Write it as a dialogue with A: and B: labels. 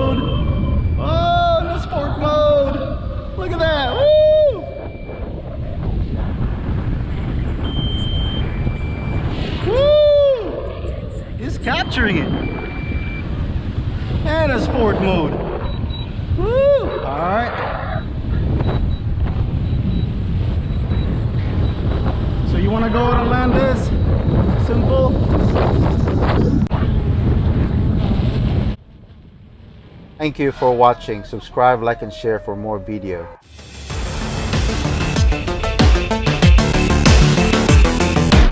A: mode. Oh, in the sport mode. Look at that. Woo! Woo! He's capturing it. And a sport mode. Woo! All right. So you want to go and land this? Simple.
B: Thank you for watching. Subscribe, like, and share for more videos.